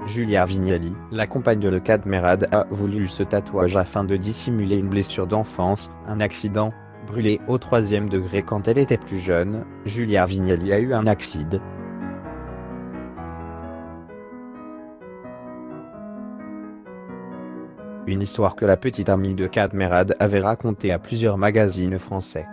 Julia Vignali, la compagne de Kad Merad, a voulu ce tatouage afin de dissimuler une blessure d'enfance, un accident. Brûlée au 3e degré quand elle était plus jeune, Julia Vignali a eu un accident. Une histoire que la petite amie de Kad Merad avait racontée à plusieurs magazines français.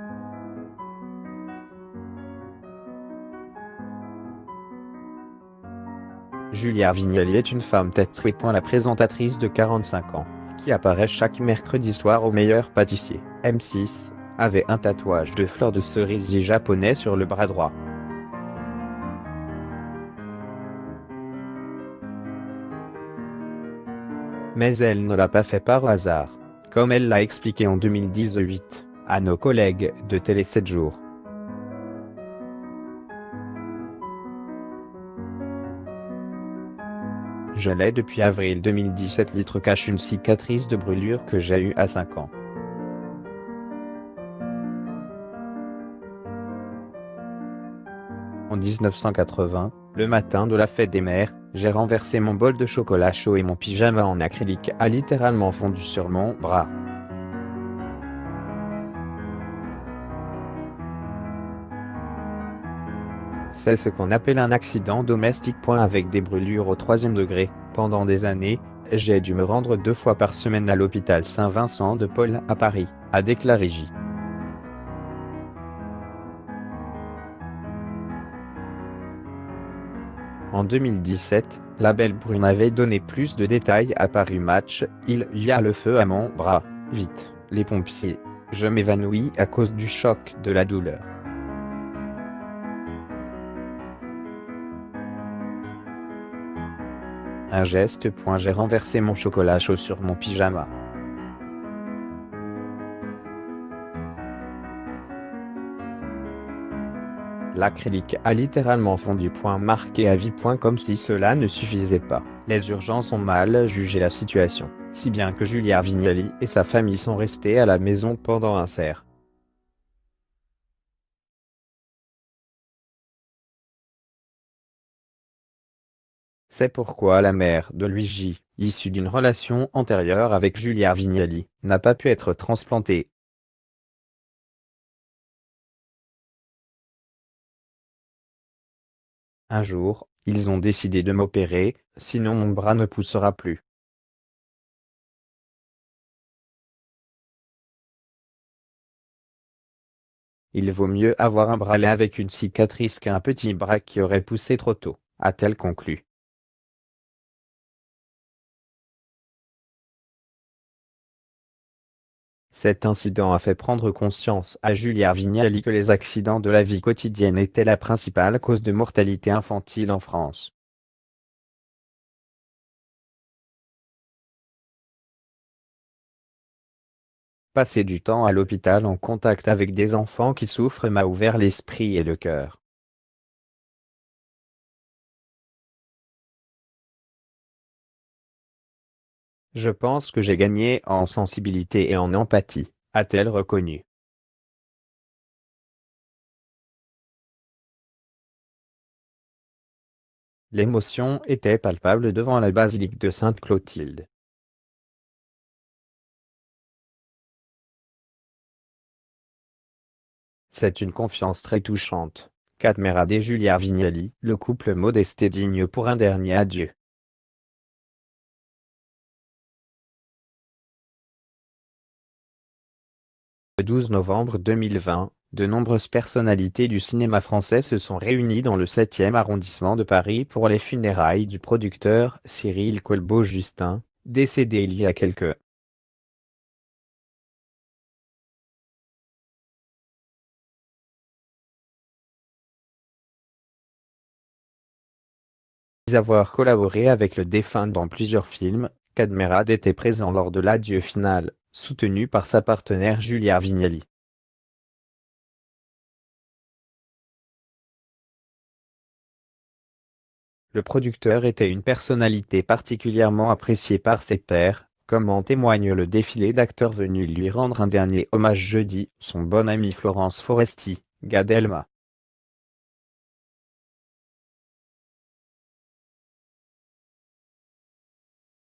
Julia Vignali est une femme tatouée. La présentatrice de 45 ans, qui apparaît chaque mercredi soir au Meilleur Pâtissier, M6, avait un tatouage de fleurs de cerisier japonais sur le bras droit. Mais elle ne l'a pas fait par hasard, comme elle l'a expliqué en 2018, à nos collègues de Télé 7 jours. Je l'ai depuis avril 2017. Litre cache une cicatrice de brûlure que j'ai eue à 5 ans. En 1980, le matin de la fête des mères, j'ai renversé mon bol de chocolat chaud et mon pyjama en acrylique a littéralement fondu sur mon bras. C'est ce qu'on appelle un accident domestique. Avec des brûlures au 3e degré, pendant des années, j'ai dû me rendre 2 fois par semaine à l'hôpital Saint-Vincent de Paul à Paris, a déclaré J. En 2017, la belle brune avait donné plus de détails à Paris Match. Il y a le feu à mon bras. Vite, les pompiers. Je m'évanouis à cause du choc, de la douleur. Un geste. J'ai renversé mon chocolat chaud sur mon pyjama. L'acrylique a littéralement fondu. Marqué à vie. Comme si cela ne suffisait pas, les urgences ont mal jugé la situation, si bien que Julia Vignali et sa famille sont restés à la maison pendant un cerf. C'est pourquoi la mère de Luigi, issue d'une relation antérieure avec Julia Vignali, n'a pas pu être transplantée. Un jour, ils ont décidé de m'opérer, sinon mon bras ne poussera plus. Il vaut mieux avoir un bras laid avec une cicatrice qu'un petit bras qui aurait poussé trop tôt, a-t-elle conclu. Cet incident a fait prendre conscience à Julia Vignali que les accidents de la vie quotidienne étaient la principale cause de mortalité infantile en France. Passer du temps à l'hôpital en contact avec des enfants qui souffrent m'a ouvert l'esprit et le cœur. Je pense que j'ai gagné en sensibilité et en empathie, a-t-elle reconnu. L'émotion était palpable devant la basilique de Sainte-Clotilde. C'est une confiance très touchante. Kad Merad et Julia Vignali, le couple modeste et digne pour un dernier adieu. Le 12 novembre 2020, de nombreuses personnalités du cinéma français se sont réunies dans le 7e arrondissement de Paris pour les funérailles du producteur Cyril Colbeau-Justin, décédé il y a quelques avoir collaboré avec le défunt dans plusieurs films. Kad Merad était présent lors de l'adieu final, soutenu par sa partenaire Julia Vignali. Le producteur était une personnalité particulièrement appréciée par ses pairs, comme en témoigne le défilé d'acteurs venus lui rendre un dernier hommage jeudi, son bon ami Florence Foresti, Gad Elmaleh.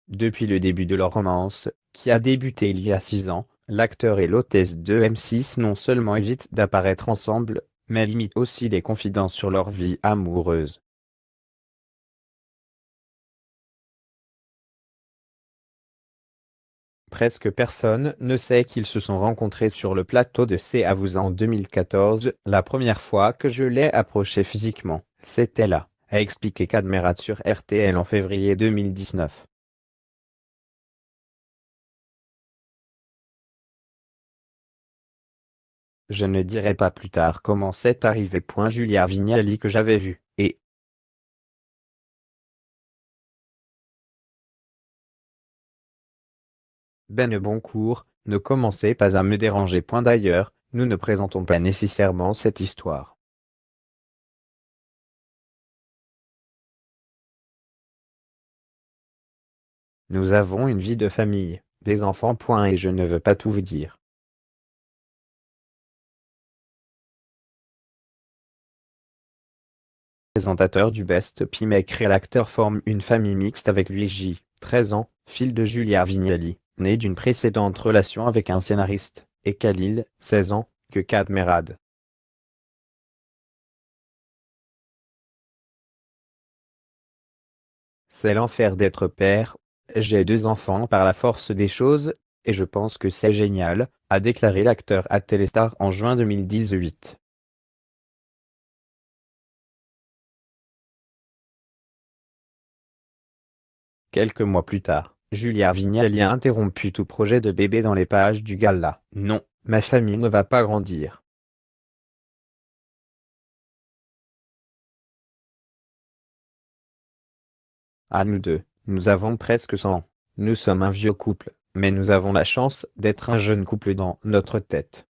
Depuis le début de leur romance, qui a débuté il y a 6 ans, l'acteur et l'hôtesse de M6 non seulement évitent d'apparaître ensemble, mais limitent aussi les confidences sur leur vie amoureuse. Presque personne ne sait qu'ils se sont rencontrés sur le plateau de C'est à vous en 2014, la première fois que je l'ai approché physiquement, c'était là, a expliqué Cadmerat sur RTL en février 2019. Je ne dirai pas plus tard comment c'est arrivé. Julia Vignali que j'avais vu, et Ben Boncourt, ne commencez pas à me déranger. D'ailleurs, nous ne présentons pas nécessairement cette histoire. Nous avons une vie de famille, des enfants. Et je ne veux pas tout vous dire. Présentateur du Best Pimec et l'acteur forme une famille mixte avec Luigi, 13 ans, fils de Julia Vignali, né d'une précédente relation avec un scénariste, et Khalil, 16 ans, que Cadmerad. C'est l'enfer d'être père. J'ai 2 enfants par la force des choses, et je pense que c'est génial, a déclaré l'acteur à Téléstar en juin 2018. Quelques mois plus tard, Julia Vignali a interrompu tout projet de bébé dans les pages du gala. Non, ma famille ne va pas grandir. À nous deux, nous avons presque 100 ans. Nous sommes un vieux couple, mais nous avons la chance d'être un jeune couple dans notre tête.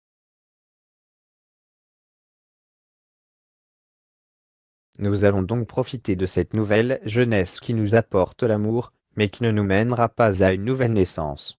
Nous allons donc profiter de cette nouvelle jeunesse qui nous apporte l'amour, mais qui ne nous mènera pas à une nouvelle naissance.